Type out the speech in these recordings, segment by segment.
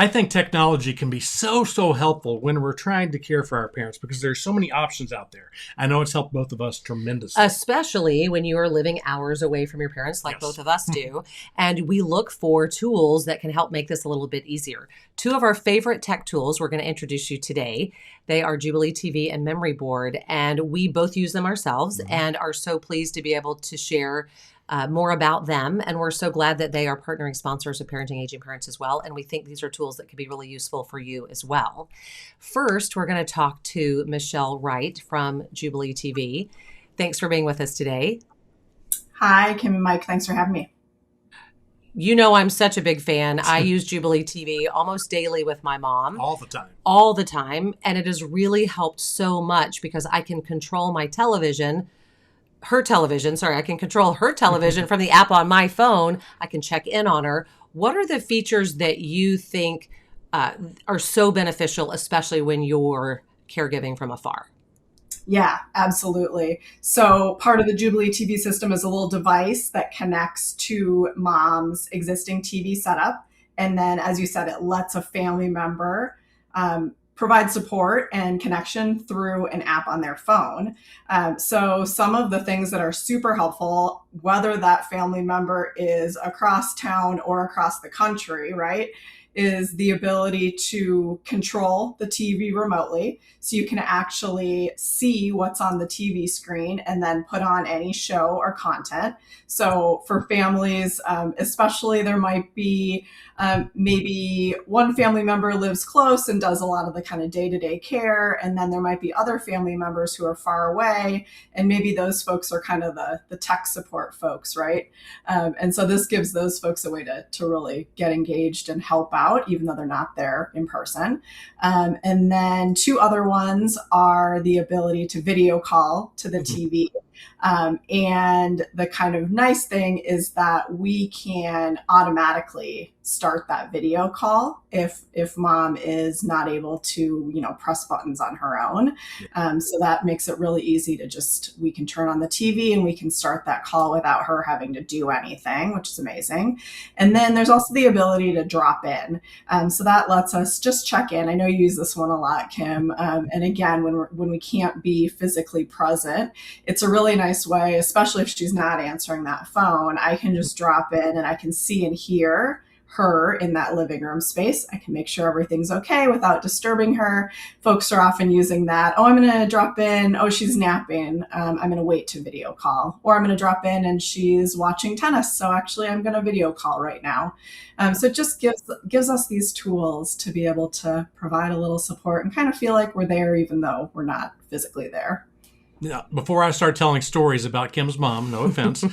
I think technology can be so helpful when we're trying to care for our parents because there's so many options out there. I know it's helped both of us tremendously. Especially when you are living hours away from your parents, like Yes. both of us do. And we look for tools that can help make this a little bit easier. Two of our favorite tech tools we're going to introduce you today. They are JubileeTV and Memoryboard, and we both use them ourselves and are so pleased to be able to share more about them. And we're so glad that they are partnering sponsors of Parenting Aging Parents as well. And we think these are tools that could be really useful for you as well. First, we're going to talk to Michelle Wright from JubileeTV. Thanks for being with us today. Hi, Kim and Mike. Thanks for having me. You know, I'm such a big fan. I use JubileeTV almost daily with my mom. All the time. All the time. And it has really helped so much because I can control my television. I can control her television from the app on my phone. I can check in on her. What are the features that you think are so beneficial, especially when you're caregiving from afar? Yeah, absolutely. So part of the JubileeTV system is a little device that connects to mom's existing TV setup. And then, as you said, it lets a family member provide support and connection through an app on their phone. So some of the things that are super helpful, whether that family member is across town or across the country, right, is the ability to control the TV remotely. So you can actually see what's on the TV screen and then put on any show or content. So for families, especially, there might be maybe one family member lives close and does a lot of the kind of day-to-day care. And then there might be other family members who are far away. And maybe those folks are kind of the tech support folks, right? And so this gives those folks a way to really get engaged and help out, even though they're not there in person. And then two other ones are the ability to video call to the TV. And the kind of nice thing is that we can automatically start that video call if mom is not able to, press buttons on her own. So that makes it really easy to we can turn on the TV and we can start that call without her having to do anything, which is amazing. And then there's also the ability to drop in. So that lets us just check in. I know you use this one a lot, Kim. And again, when we can't be physically present, it's a really nice way, especially if she's not answering that phone. I can just drop in and I can see and hear her in that living room space. I can make sure everything's okay without disturbing her. Folks are often using that. Oh, I'm going to drop in. Oh, she's napping. I'm going to wait to video call. Or I'm going to drop in and she's watching tennis. So actually, I'm going to video call right now. So it just gives us these tools to be able to provide a little support and kind of feel like we're there, even though we're not physically there. Yeah, before I start telling stories about Kim's mom, no offense,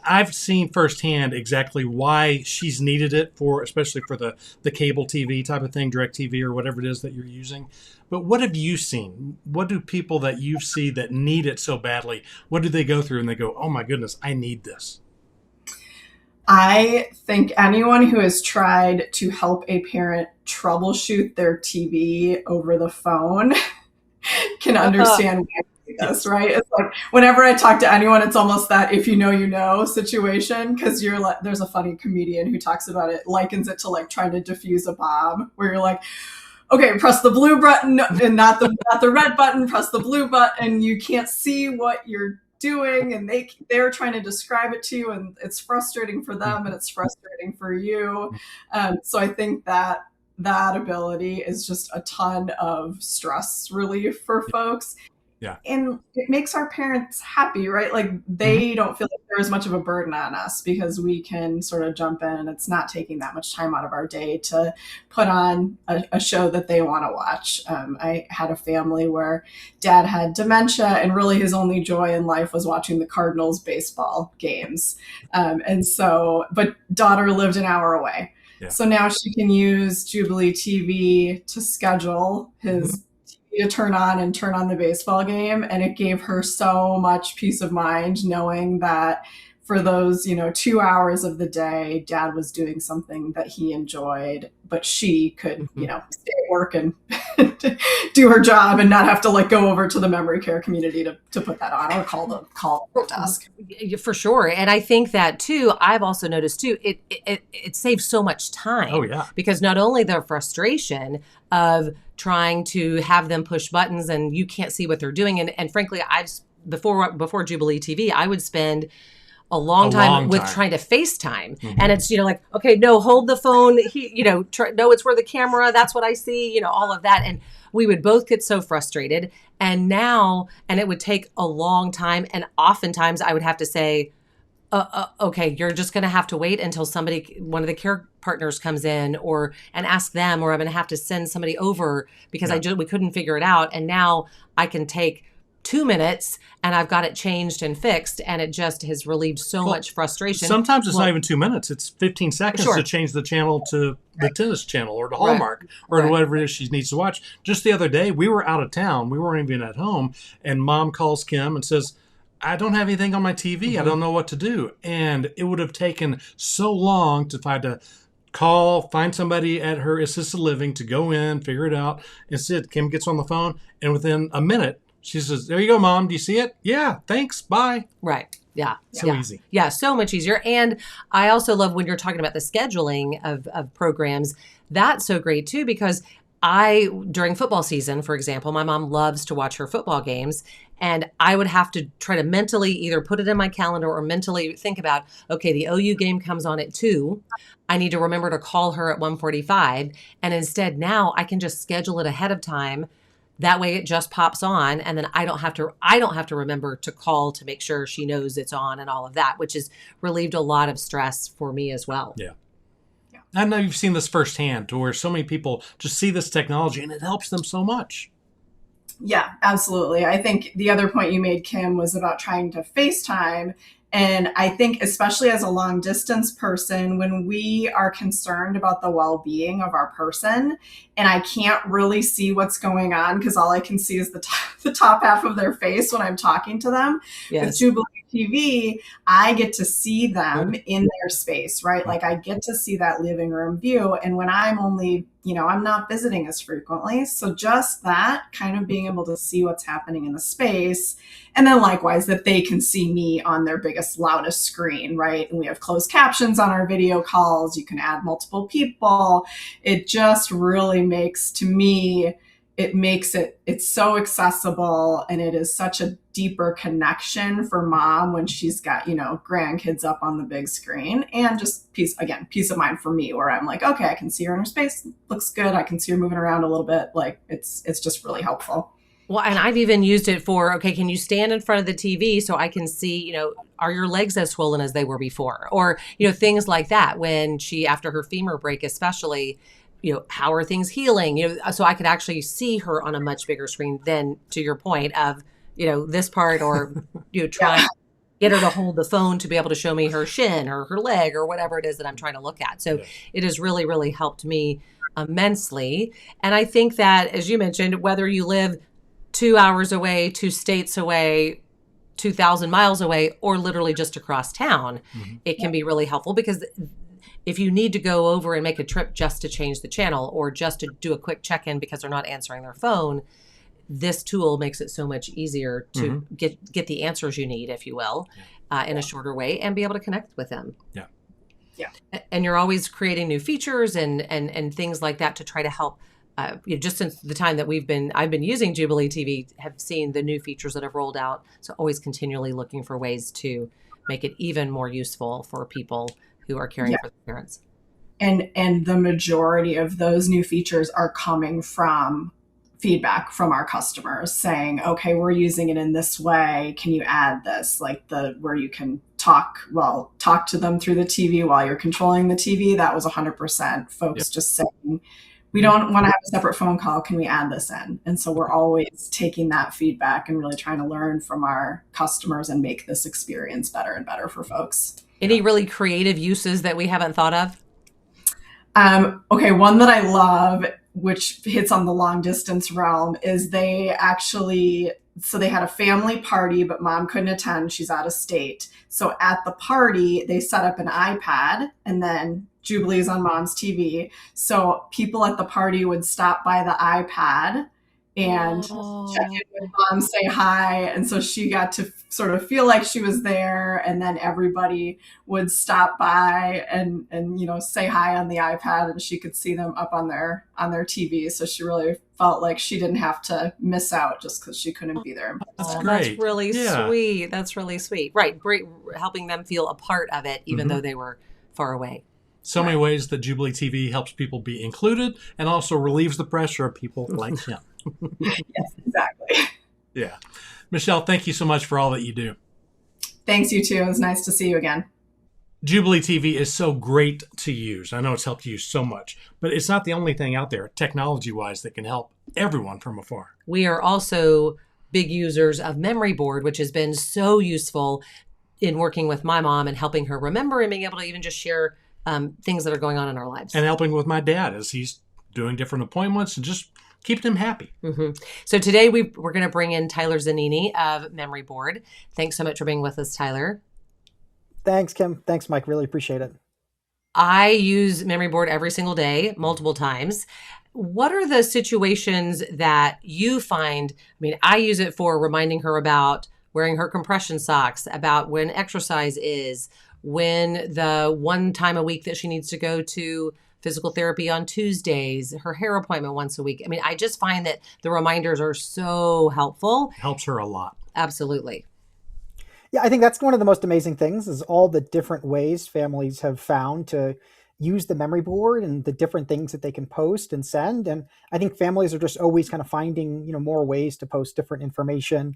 I've seen firsthand exactly why she's needed it especially for the cable TV type of thing, direct TV or whatever it is that you're using. But what have you seen? What do people that you see that need it so badly, what do they go through and they go, oh my goodness, I need this? I think anyone who has tried to help a parent troubleshoot their TV over the phone can understand why this, right? It's like whenever I talk to anyone, it's almost that if you know situation, because you're like, there's a funny comedian who talks about it, likens it to like trying to defuse a bomb, where you're like, okay, press the blue button and not the red button, press the blue button. You can't see what you're doing, and they're trying to describe it to you, and it's frustrating for them and it's frustrating for you. So I think that ability is just a ton of stress relief for folks. Yeah. And it makes our parents happy, right? Like they don't feel like there's much of a burden on us because we can sort of jump in and it's not taking that much time out of our day to put on a show that they want to watch. I had a family where dad had dementia and really his only joy in life was watching the Cardinals baseball games. But daughter lived an hour away. Yeah. So now she can use JubileeTV to schedule his TV to turn on the baseball game. And it gave her so much peace of mind knowing that for those, 2 hours of the day, dad was doing something that he enjoyed, but she could, stay at work and do her job and not have to like go over to the memory care community to put that on or call the desk. For sure. And I think that too, I've also noticed too, it saves so much time. Oh, yeah. Because not only the frustration of trying to have them push buttons and you can't see what they're doing. And frankly, before Jubilee TV, I would spend a long time with trying to FaceTime. Mm-hmm. And it's, like, okay, no, hold the phone. No, it's where the camera, that's what I see, all of that. And we would both get so frustrated. And it would take a long time. And oftentimes I would have to say, okay, you're just going to have to wait until one of the care partners comes in and ask them, or I'm going to have to send somebody over because we couldn't figure it out. And now I can take 2 minutes and I've got it changed and fixed, and it just has relieved so much frustration. Sometimes it's not even 2 minutes. It's 15 seconds to change the channel to the tennis channel or to Hallmark or to whatever it is she needs to watch. Just the other day, we were out of town. We weren't even at home. And Mom calls Kim and says, I don't have anything on my TV. Mm-hmm. I don't know what to do. And it would have taken so long to try to find somebody at her assisted living to go in, figure it out. Instead, Kim gets on the phone, and within a minute, she says, there you go, Mom. Do you see it? Yeah, thanks. Bye. Right. Yeah. So easy. Yeah, so much easier. And I also love when you're talking about the scheduling of programs. That's so great, too, because during football season, for example, my mom loves to watch her football games. And I would have to try to mentally either put it in my calendar or mentally think about, okay, the OU game comes on at 2. I need to remember to call her at 1:45. And instead now I can just schedule it ahead of time. That way it just pops on, and then I don't have to remember to call to make sure she knows it's on and all of that, which has relieved a lot of stress for me as well. Yeah. I know you've seen this firsthand, to where so many people just see this technology and it helps them so much. Yeah, absolutely. I think the other point you made, Kim, was about trying to FaceTime. And I think especially as a long distance person, when we are concerned about the well-being of our person and I can't really see what's going on because all I can see is the top half of their face when I'm talking to them. Yes. With Jubilee TV, I get to see them in their space, right? Like I get to see that living room view. And when I'm only, I'm not visiting as frequently. So just that kind of being able to see what's happening in the space. And then likewise that they can see me on their biggest, loudest screen, right? And we have closed captions on our video calls. You can add multiple people. It just really makes, to me, it's so accessible, and it is such a deeper connection for mom when she's got, grandkids up on the big screen, and just peace of mind for me, where I'm like, okay, I can see her in her space. Looks good. I can see her moving around a little bit. Like it's just really helpful. Well, and I've even used it for, okay, can you stand in front of the TV so I can see, are your legs as swollen as they were before? Or, things like that when after her femur break, especially, how are things healing? So I could actually see her on a much bigger screen than, to your point of, this part, or, try to get her to hold the phone to be able to show me her shin or her leg or whatever it is that I'm trying to look at. So it has really, really helped me immensely. And I think that, as you mentioned, whether you live 2 hours away, 2 states away, 2,000 miles away, or literally just across town, it can be really helpful, because if you need to go over and make a trip just to change the channel or just to do a quick check-in because they're not answering their phone, this tool makes it so much easier to get the answers you need, if you will, in a shorter way, and be able to connect with them. Yeah. And you're always creating new features and things like that to try to help. Just since the time that I've been using Jubilee TV, have seen the new features that have rolled out. So always continually looking for ways to make it even more useful for people who are caring for their parents. And the majority of those new features are coming from feedback from our customers saying, okay, we're using it in this way. Can you add this? Like where you can talk to them through the TV while you're controlling the TV. That was 100% folks just saying, we don't want to have a separate phone call. Can we add this in? And so we're always taking that feedback and really trying to learn from our customers and make this experience better and better for folks. Any really creative uses that we haven't thought of? Okay, one that I love, which hits on the long distance realm, is they had a family party, but mom couldn't attend. She's out of state. So at the party, they set up an iPad, and then Jubilee's on Mom's TV. So people at the party would stop by the iPad and check in with Mom, say hi. And so she got to sort of feel like she was there. And then everybody would stop by and say hi on the iPad, and she could see them up on their TV. So she really felt like she didn't have to miss out just because she couldn't be there. That's great. That's really sweet. That's really sweet. Right. Great. Helping them feel a part of it, even though they were far away. So many ways that Jubilee TV helps people be included and also relieves the pressure of people like him. Yes, exactly. Yeah. Michelle, thank you so much for all that you do. Thanks, you too. It was nice to see you again. Jubilee TV is so great to use. I know it's helped you so much, but it's not the only thing out there technology-wise that can help everyone from afar. We are also big users of Memoryboard, which has been so useful in working with my mom and helping her remember and being able to even just share things that are going on in our lives. And helping with my dad as he's doing different appointments and just keeping him happy. So today we're going to bring in Tyler Zanini of Memoryboard. Thanks so much for being with us, Tyler. Thanks, Kim. Thanks, Mike. Really appreciate it. I use Memoryboard every single day, multiple times. What are the situations that you find? I mean, I use it for reminding her about wearing her compression socks, about when exercise is, when the one time a week that she needs to go to physical therapy on Tuesdays, her hair appointment once a week. I mean, I just find that the reminders are so helpful. Helps her a lot. Absolutely. Yeah, I think that's one of the most amazing things is all the different ways families have found to use the memory board and the different things that they can post and send. And I think families are just always kind of finding, more ways to post different information,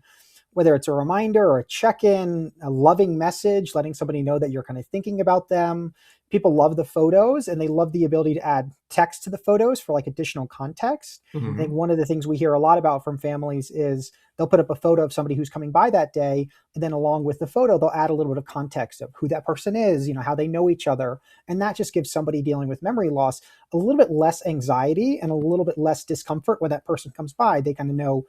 whether it's a reminder or a check-in, a loving message, letting somebody know that you're kind of thinking about them. People love the photos and they love the ability to add text to the photos for like additional context. I think one of the things we hear a lot about from families is they'll put up a photo of somebody who's coming by that day. And then along with the photo, they'll add a little bit of context of who that person is, how they know each other. And that just gives somebody dealing with memory loss a little bit less anxiety and a little bit less discomfort when that person comes by. They kind of know,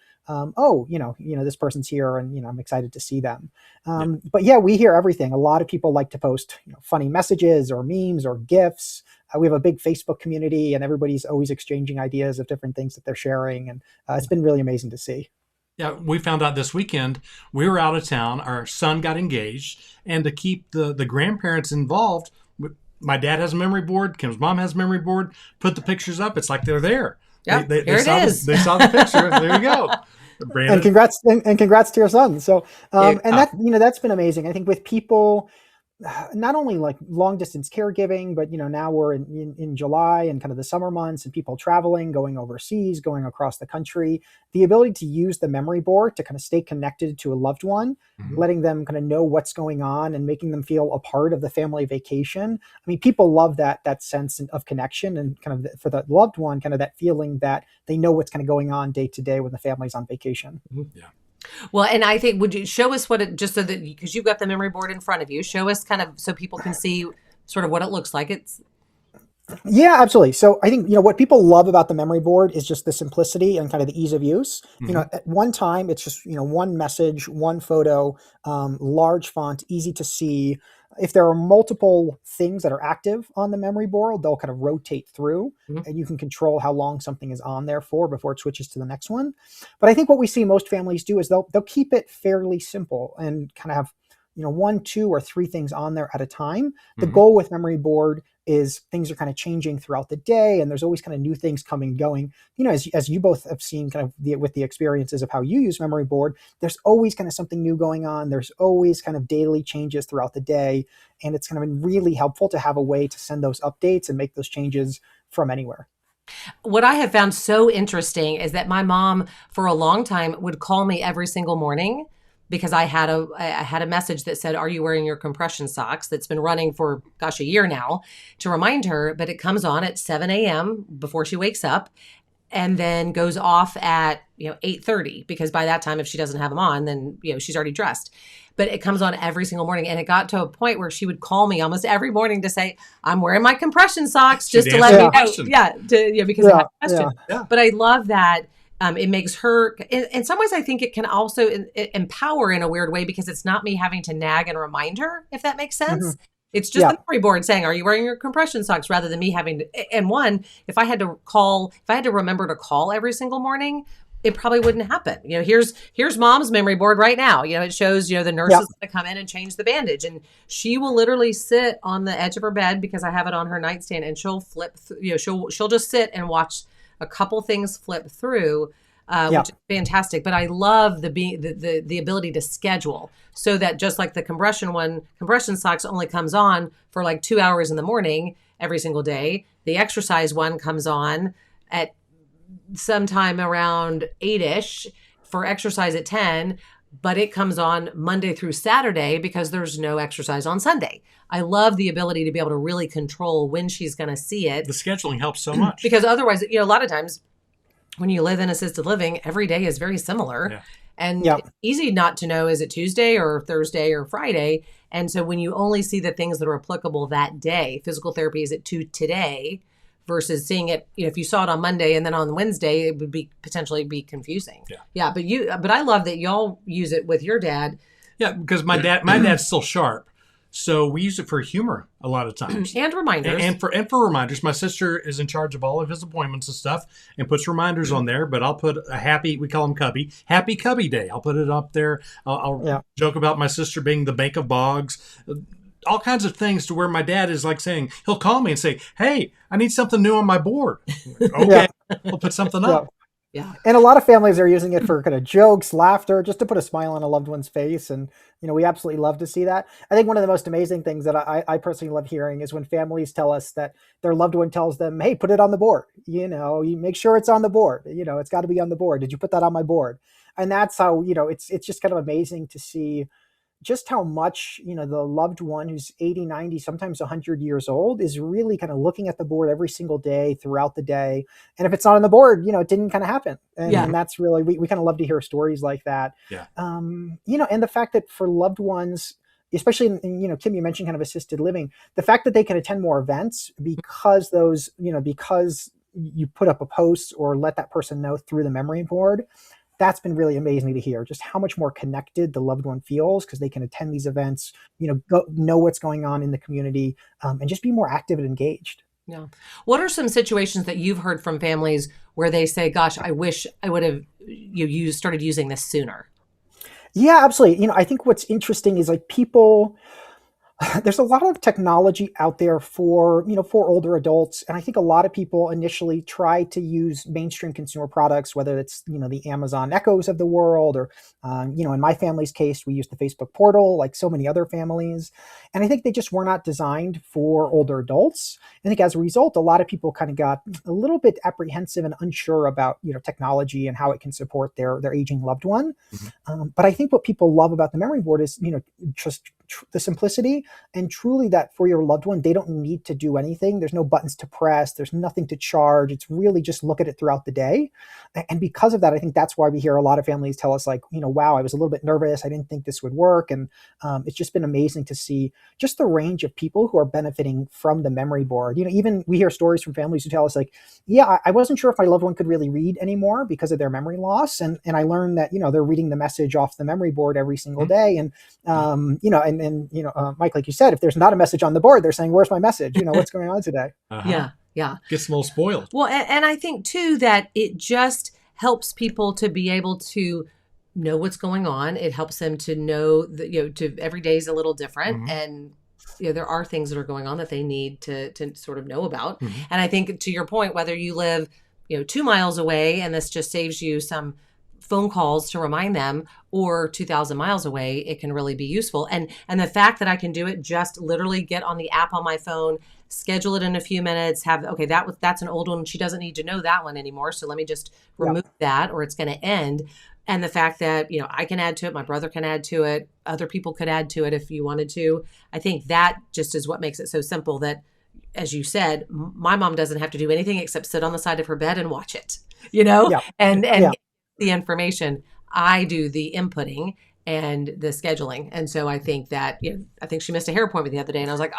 this person's here and, I'm excited to see them. But yeah, we hear everything. A lot of people like to post funny messages or memes or GIFs. We have a big Facebook community and everybody's always exchanging ideas of different things that they're sharing. And it's been really amazing to see. Yeah, we found out this weekend, we were out of town, our son got engaged, and to keep the grandparents involved, my dad has a memory board, Kim's mom has a memory board, put the pictures up, it's like they're there. Yeah, they here it is. They saw the picture, there you go. Brandon. And congrats to your son. So, and that's been amazing. I think with people, not only like long distance caregiving, but now we're in July and kind of the summer months and people traveling, going overseas, going across the country, the ability to use the memory board to kind of stay connected to a loved one, letting them kind of know what's going on and making them feel a part of the family vacation. I mean, people love that sense of connection and kind of for the loved one, kind of that feeling that they know what's kind of going on day to day when the family's on vacation. Yeah. Well, and I think, would you show us what it, just so that, because you've got the memory board in front of you, show us kind of so people can see sort of what it looks like. Yeah, absolutely. So I think, what people love about the memory board is just the simplicity and kind of the ease of use. At one time, it's just, one message, one photo, large font, easy to see. If there are multiple things that are active on the memory board, they'll kind of rotate through and you can control how long something is on there for before it switches to the next one. But I think what we see most families do is they'll keep it fairly simple and kind of have, 1, 2, or 3 things on there at a time. The goal with memory board is things are kind of changing throughout the day and there's always kind of new things coming and going. As you both have seen kind of with the experiences of how you use memory board, there's always kind of something new going on. There's always kind of daily changes throughout the day. And it's kind of been really helpful to have a way to send those updates and make those changes from anywhere. What I have found so interesting is that my mom for a long time would call me every single morning because I had a message that said, "Are you wearing your compression socks?" That's been running for, a year now, to remind her, but it comes on at 7 a.m. before she wakes up and then goes off at 8:30, because by that time, if she doesn't have them on, then she's already dressed. But it comes on every single morning, and it got to a point where she would call me almost every morning to say, "I'm wearing my compression socks," just to let me know. Because I had a question. Yeah. But I love that. It makes her, in some ways, I think it can also empower in a weird way, because it's not me having to nag and remind her, if that makes sense. It's just the memory board saying, are you wearing your compression socks, rather than me having to, and one, if I had to remember to call every single morning, it probably wouldn't happen. Here's mom's memory board right now. It shows, the nurses that come in and change the bandage, and she will literally sit on the edge of her bed because I have it on her nightstand, and she'll flip, she'll just sit and watch a couple things flip through, which is fantastic. But I love the ability to schedule, so that just like the compression socks only comes on for like 2 hours in the morning every single day. The exercise one comes on at sometime around 8ish for exercise at 10, but it comes on Monday through Saturday because there's no exercise on Sunday. I love the ability to be able to really control when she's going to see it. The scheduling helps so much. Because otherwise, a lot of times when you live in assisted living, every day is very similar. Yeah. And it's easy not to know, is it Tuesday or Thursday or Friday? And so when you only see the things that are applicable that day, physical therapy is it to today, versus seeing it, if you saw it on Monday and then on Wednesday, it would potentially be confusing. Yeah. But I love that y'all use it with your dad. Yeah, because my dad's still sharp. So we use it for humor a lot of times. And reminders. And for reminders. My sister is in charge of all of his appointments and stuff and puts reminders on there, but I'll put we call him Cubby, Happy Cubby Day. I'll put it up there. I'll joke about my sister being the Bank of Bogs. All kinds of things to where my dad is like saying, he'll call me and say, hey, I need something new on my board. Okay, we'll put something up. Yeah. And a lot of families are using it for kind of jokes, laughter, just to put a smile on a loved one's face. And, we absolutely love to see that. I think one of the most amazing things that I personally love hearing is when families tell us that their loved one tells them, hey, put it on the board. You make sure it's on the board. It's got to be on the board. Did you put that on my board? And that's how, it's just kind of amazing to see just how much, the loved one who's 80, 90, sometimes 100 years old is really kind of looking at the board every single day throughout the day. And if it's not on the board, it didn't kind of happen. And that's really, we kind of love to hear stories like that. Yeah. And the fact that for loved ones, especially in, Kim, you mentioned kind of assisted living, the fact that they can attend more events because because you put up a post or let that person know through the memory board. That's been really amazing to hear, just how much more connected the loved one feels because they can attend these events, know what's going on in the community, and just be more active and engaged. Yeah. What are some situations that you've heard from families where they say, gosh, I wish I would have started using this sooner? Yeah, absolutely. I think what's interesting is like people, there's a lot of technology out there for older adults. And I think a lot of people initially try to use mainstream consumer products, whether it's, the Amazon Echoes of the world or, in my family's case, we use the Facebook portal, like so many other families. And I think they just were not designed for older adults. I think as a result, a lot of people kind of got a little bit apprehensive and unsure about, technology and how it can support their aging loved one. Mm-hmm. But I think what people love about the memory board is, just the simplicity and truly that for your loved one, they don't need to do anything. There's no buttons to press. There's nothing to charge. It's really just look at it throughout the day. And because of that, I think that's why we hear a lot of families tell us like, wow, I was a little bit nervous. I didn't think this would work. And it's just been amazing to see just the range of people who are benefiting from the memory board. Even we hear stories from families who tell us like, yeah, I wasn't sure if my loved one could really read anymore because of their memory loss. And I learned that, they're reading the message off the memory board every single day. And, Mike, like you said, if there's not a message on the board, they're saying, where's my message? What's going on today? Yeah. Gets them all spoiled. Well, and I think too, that it just helps people to be able to know what's going on. It helps them to know that, every day is a little different. Mm-hmm. And, there are things that are going on that they need to sort of know about. Mm-hmm. And I think to your point, whether you live, 2 miles away and this just saves you some phone calls to remind them, or 2,000 miles away, it can really be useful. And the fact that I can do it, just literally get on the app on my phone, schedule it in a few minutes, that's an old one. She doesn't need to know that one anymore. So let me just remove that or it's going to end. And the fact that, I can add to it, my brother can add to it, other people could add to it if you wanted to. I think that just is what makes it so simple that, as you said, my mom doesn't have to do anything except sit on the side of her bed and watch it, and the information. I do the inputting and the scheduling. And so I think that, I think she missed a hair appointment the other day and I was like,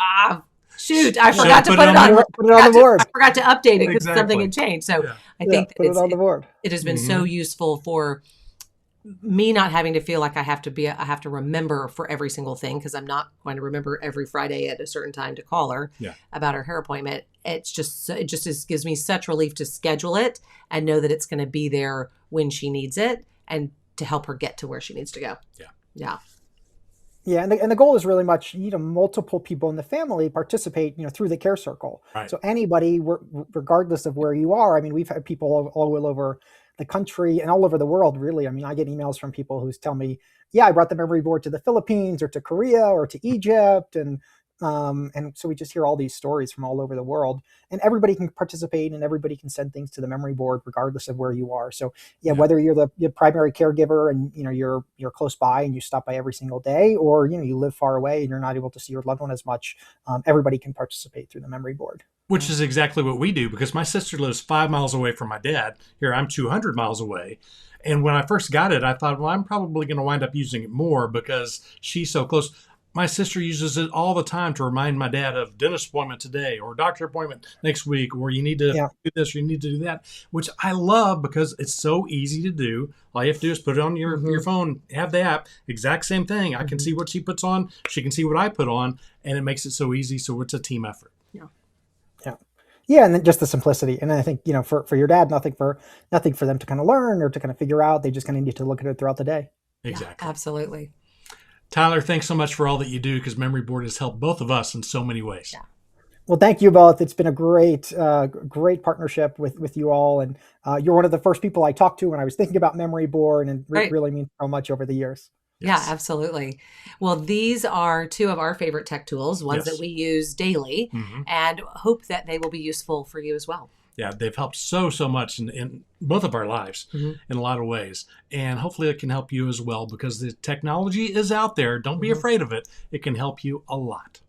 shoot, I forgot to put it on the board. I forgot to update it because something had changed. So I think put it on the board. It has been so useful for me not having to feel like I have to remember for every single thing, because I'm not going to remember every Friday at a certain time to call her about her hair appointment. It just gives me such relief to schedule it and know that it's going to be there when she needs it and to help her get to where she needs to go. Yeah. Yeah, and the goal is really much, multiple people in the family participate, through the care circle. Right. So anybody, regardless of where you are, I mean, we've had people all over the country and all over the world, really. I mean, I get emails from people who tell me, yeah, I brought the memory board to the Philippines or to Korea or to Egypt. And so we just hear all these stories from all over the world, and everybody can participate and everybody can send things to the memory board regardless of where you are. So whether you're the primary caregiver and you're close by and you stop by every single day, or you live far away and you're not able to see your loved one as much, everybody can participate through the memory board. Which is exactly what we do, because my sister lives 5 miles away from my dad. Here, I'm 200 miles away. And when I first got it, I thought, well, I'm probably going to wind up using it more because she's so close. My sister uses it all the time to remind my dad of dentist appointment today or doctor appointment next week, or you need to do this or you need to do that, which I love because it's so easy to do. All you have to do is put it on your phone, have the app, exact same thing. I can see what she puts on. She can see what I put on, and it makes it so easy. So it's a team effort. Yeah, and then just the simplicity. And I think, for your dad, nothing for them to kind of learn or to kind of figure out. They just kind of need to look at it throughout the day. Exactly. Yeah, absolutely. Tyler, thanks so much for all that you do, because Memoryboard has helped both of us in so many ways. Yeah. Well, thank you both. It's been a great partnership with you all. And you're one of the first people I talked to when I was thinking about Memoryboard, and really means so much over the years. Yes. Yeah, absolutely. Well, these are two of our favorite tech tools, ones that we use daily, and hope that they will be useful for you as well. Yeah, they've helped so much in both of our lives in a lot of ways. And hopefully it can help you as well, because the technology is out there. Don't be afraid of it. It can help you a lot.